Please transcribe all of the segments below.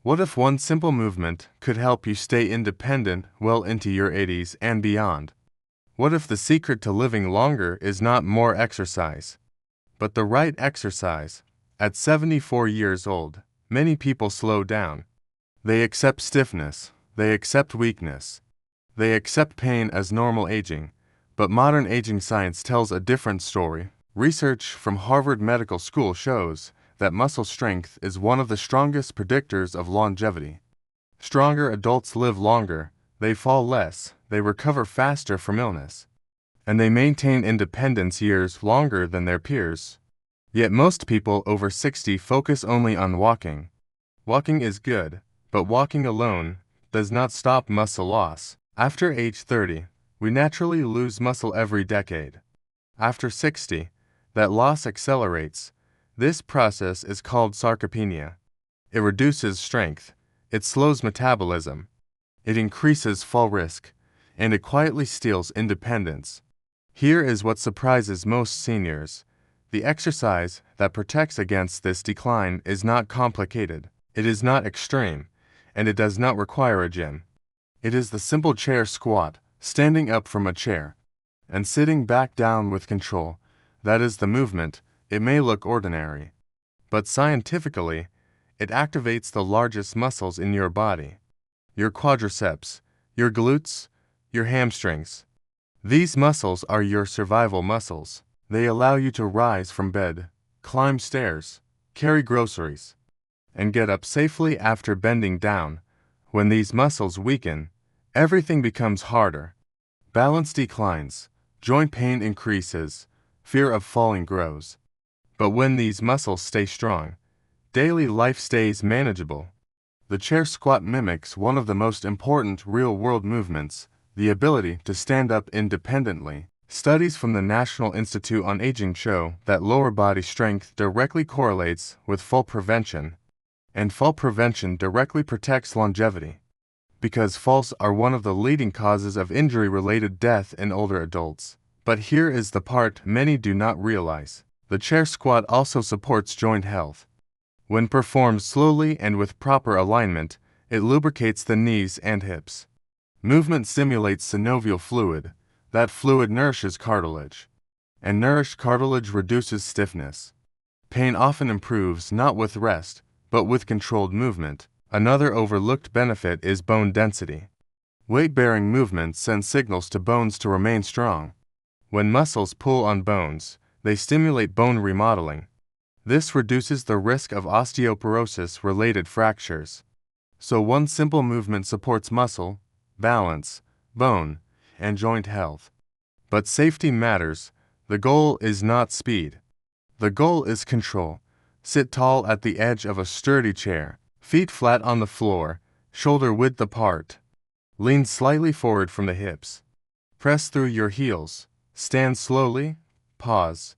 What if one simple movement could help you stay independent well into your 80s and beyond? What if the secret to living longer is not more exercise, but the right exercise? At 74 years old, many people slow down. They accept stiffness, they accept weakness, they accept pain as normal aging, but modern aging science tells a different story. Research from Harvard Medical School shows that muscle strength is one of the strongest predictors of longevity. Stronger adults live longer, they fall less, they recover faster from illness, and they maintain independence years longer than their peers. Yet most people over 60 focus only on walking. Walking is good, but walking alone does not stop muscle loss. After age 30, we naturally lose muscle every decade. After 60, that loss accelerates. This process is called sarcopenia. It reduces strength, it slows metabolism, it increases fall risk, and it quietly steals independence. Here is what surprises most seniors. The exercise that protects against this decline is not complicated, it is not extreme, and it does not require a gym. It is the simple chair squat, standing up from a chair, and sitting back down with control. That is the movement. It may look ordinary, but scientifically, it activates the largest muscles in your body. Your quadriceps, your glutes, your hamstrings. These muscles are your survival muscles. They allow you to rise from bed, climb stairs, carry groceries, and get up safely after bending down. When these muscles weaken, everything becomes harder. Balance declines, joint pain increases, fear of falling grows. But when these muscles stay strong, daily life stays manageable. The chair squat mimics one of the most important real-world movements, the ability to stand up independently. Studies from the National Institute on Aging show that lower body strength directly correlates with fall prevention, and fall prevention directly protects longevity, because falls are one of the leading causes of injury-related death in older adults. But here is the part many do not realize. The chair squat also supports joint health. When performed slowly and with proper alignment, it lubricates the knees and hips. Movement stimulates synovial fluid. That fluid nourishes cartilage, and nourished cartilage reduces stiffness. Pain often improves not with rest, but with controlled movement. Another overlooked benefit is bone density. Weight-bearing movements send signals to bones to remain strong. When muscles pull on bones, they stimulate bone remodeling. This reduces the risk of osteoporosis-related fractures. So one simple movement supports muscle, balance, bone, and joint health. But safety matters. The goal is not speed. The goal is control. Sit tall at the edge of a sturdy chair, feet flat on the floor, shoulder width apart. Lean slightly forward from the hips. Press through your heels. Stand slowly, pause,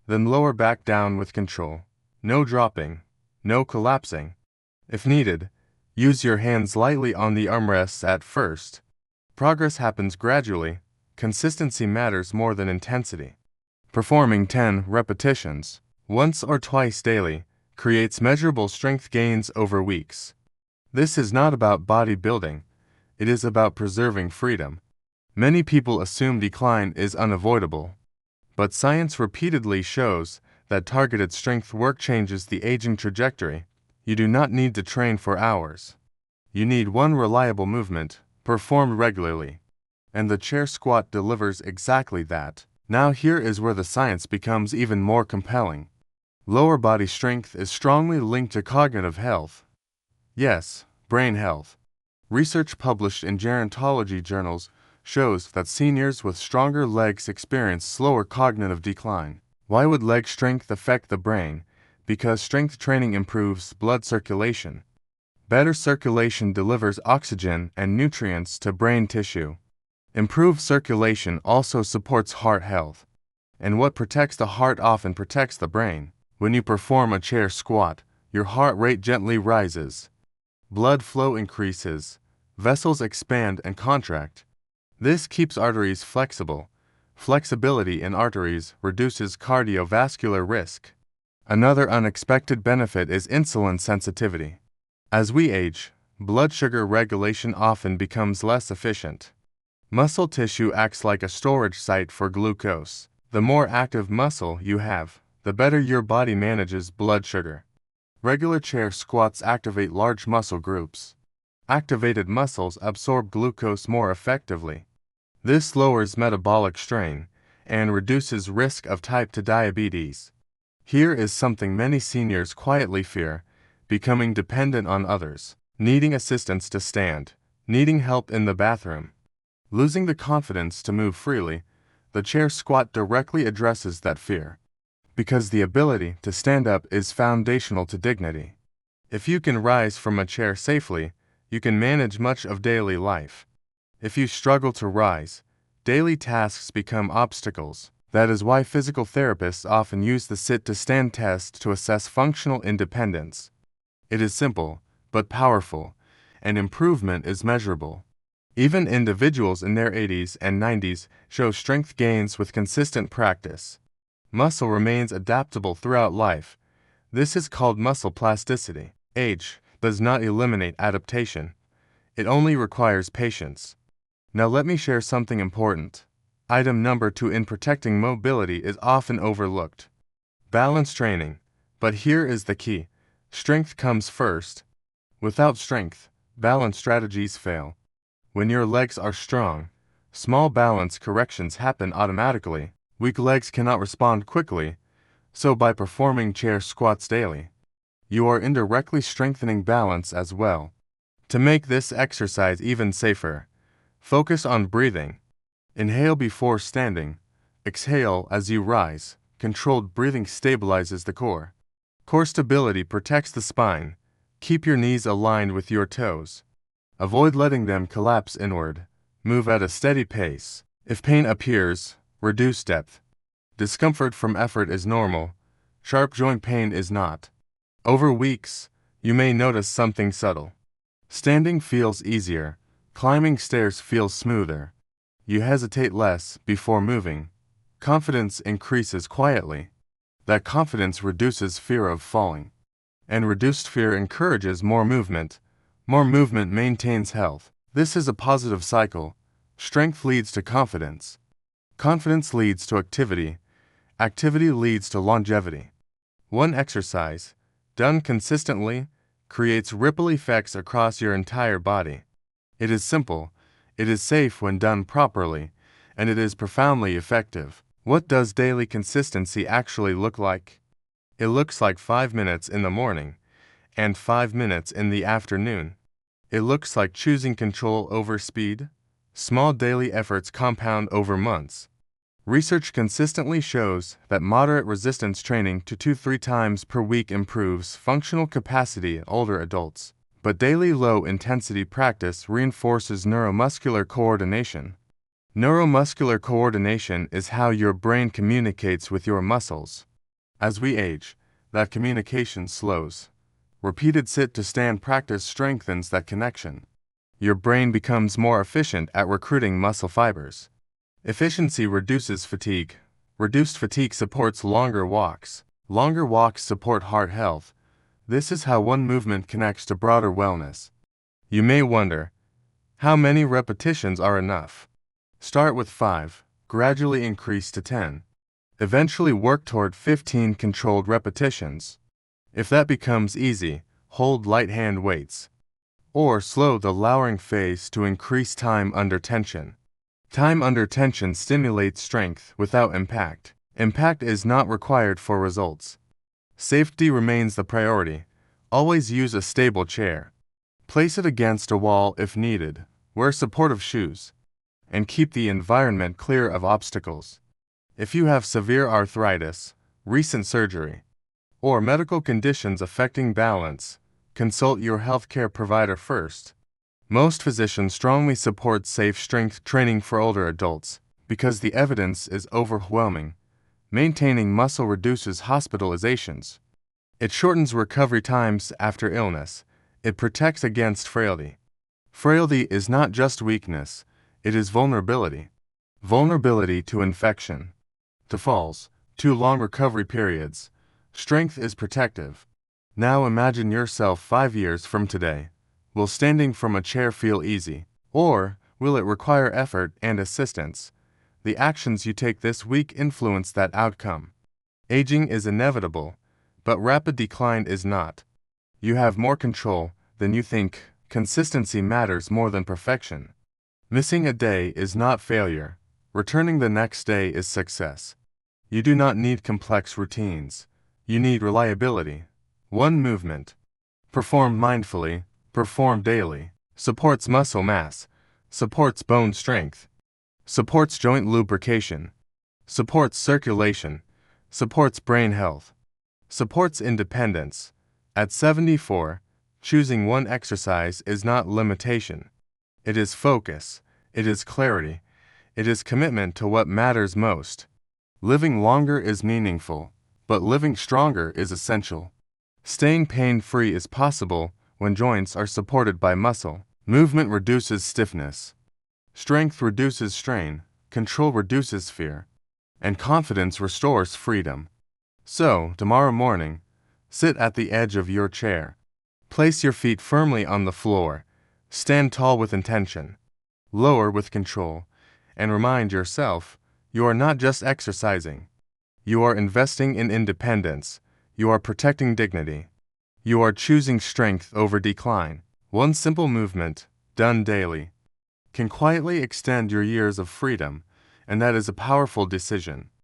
then lower back down with control. No dropping, no collapsing. If needed, use your hands lightly on the armrests at first. Progress happens gradually. Consistency matters more than intensity. Performing 10 repetitions, once or twice daily, creates measurable strength gains over weeks. This is not about bodybuilding, it is about preserving freedom. Many people assume decline is unavoidable, but science repeatedly shows that targeted strength work changes the aging trajectory. You do not need to train for hours. You need one reliable movement, performed regularly. And the chair squat delivers exactly that. Now here is where the science becomes even more compelling. Lower body strength is strongly linked to cognitive health. Yes, brain health. Research published in gerontology journals shows that seniors with stronger legs experience slower cognitive decline. Why would leg strength affect the brain? Because strength training improves blood circulation. Better circulation delivers oxygen and nutrients to brain tissue. Improved circulation also supports heart health. And what protects the heart often protects the brain. When you perform a chair squat, your heart rate gently rises. Blood flow increases. Vessels expand and contract. This keeps arteries flexible. Flexibility in arteries reduces cardiovascular risk. Another unexpected benefit is insulin sensitivity. As we age, blood sugar regulation often becomes less efficient. Muscle tissue acts like a storage site for glucose. The more active muscle you have, the better your body manages blood sugar. Regular chair squats activate large muscle groups. Activated muscles absorb glucose more effectively. This lowers metabolic strain and reduces risk of type 2 diabetes. Here is something many seniors quietly fear: becoming dependent on others, needing assistance to stand, needing help in the bathroom, losing the confidence to move freely. The chair squat directly addresses that fear, because the ability to stand up is foundational to dignity. If you can rise from a chair safely, you can manage much of daily life. If you struggle to rise, daily tasks become obstacles. That is why physical therapists often use the sit-to-stand test to assess functional independence. It is simple, but powerful, and improvement is measurable. Even individuals in their 80s and 90s show strength gains with consistent practice. Muscle remains adaptable throughout life. This is called muscle plasticity. Age does not eliminate adaptation. It only requires patience. Now let me share something important. Item number 2 in protecting mobility is often overlooked: balance training. But here is the key: strength comes first. Without strength, balance strategies fail. When your legs are strong, small balance corrections happen automatically. Weak legs cannot respond quickly, so by performing chair squats daily, you are indirectly strengthening balance as well. To make this exercise even safer, focus on breathing. Inhale before standing, exhale as you rise. Controlled breathing stabilizes the core. Core stability protects the spine. Keep your knees aligned with your toes. Avoid letting them collapse inward. Move at a steady pace. If pain appears, reduce depth. Discomfort from effort is normal. Sharp joint pain is not. Over weeks, you may notice something subtle. Standing feels easier. Climbing stairs feels smoother. You hesitate less before moving. Confidence increases quietly. That confidence reduces fear of falling. And reduced fear encourages more movement. More movement maintains health. This is a positive cycle. Strength leads to confidence. Confidence leads to activity. Activity leads to longevity. One exercise, done consistently, creates ripple effects across your entire body. It is simple, it is safe when done properly, and it is profoundly effective. What does daily consistency actually look like? It looks like 5 minutes in the morning and 5 minutes in the afternoon. It looks like choosing control over speed. Small daily efforts compound over months. Research consistently shows that moderate resistance training 2-3 times per week improves functional capacity in older adults. But daily low-intensity practice reinforces neuromuscular coordination. Neuromuscular coordination is how your brain communicates with your muscles. As we age, that communication slows. Repeated sit-to-stand practice strengthens that connection. Your brain becomes more efficient at recruiting muscle fibers. Efficiency reduces fatigue. Reduced fatigue supports longer walks. Longer walks support heart health. This is how one movement connects to broader wellness. You may wonder, how many repetitions are enough? Start with 5, gradually increase to 10. Eventually work toward 15 controlled repetitions. If that becomes easy, hold light hand weights. Or slow the lowering phase to increase time under tension. Time under tension stimulates strength without impact. Impact is not required for results. Safety remains the priority. Always use a stable chair. Place it against a wall if needed. Wear supportive shoes. And keep the environment clear of obstacles. If you have severe arthritis, recent surgery, or medical conditions affecting balance, consult your healthcare provider first. Most physicians strongly support safe strength training for older adults because the evidence is overwhelming. Maintaining muscle reduces hospitalizations. It shortens recovery times after illness. It protects against frailty. Frailty is not just weakness, it is vulnerability. Vulnerability to infection, to falls, to long recovery periods. Strength is protective. Now imagine yourself 5 years from today. Will standing from a chair feel easy? Or will it require effort and assistance? The actions you take this week influence that outcome. Aging is inevitable, but rapid decline is not. You have more control than you think. Consistency matters more than perfection. Missing a day is not failure. Returning the next day is success. You do not need complex routines. You need reliability. One movement. Perform mindfully. Perform daily. Supports muscle mass. Supports bone strength. Supports joint lubrication. Supports circulation. Supports brain health. Supports independence. At 74, choosing one exercise is not limitation. It is focus. It is clarity. It is commitment to what matters most. Living longer is meaningful, but living stronger is essential. Staying pain-free is possible when joints are supported by muscle. Movement reduces stiffness. Strength reduces strain. Control reduces fear. And confidence restores freedom. So, tomorrow morning, sit at the edge of your chair. Place your feet firmly on the floor. Stand tall with intention. Lower with control. And remind yourself, you are not just exercising. You are investing in independence. You are protecting dignity. You are choosing strength over decline. One simple movement, done daily, can quietly extend your years of freedom, and that is a powerful decision.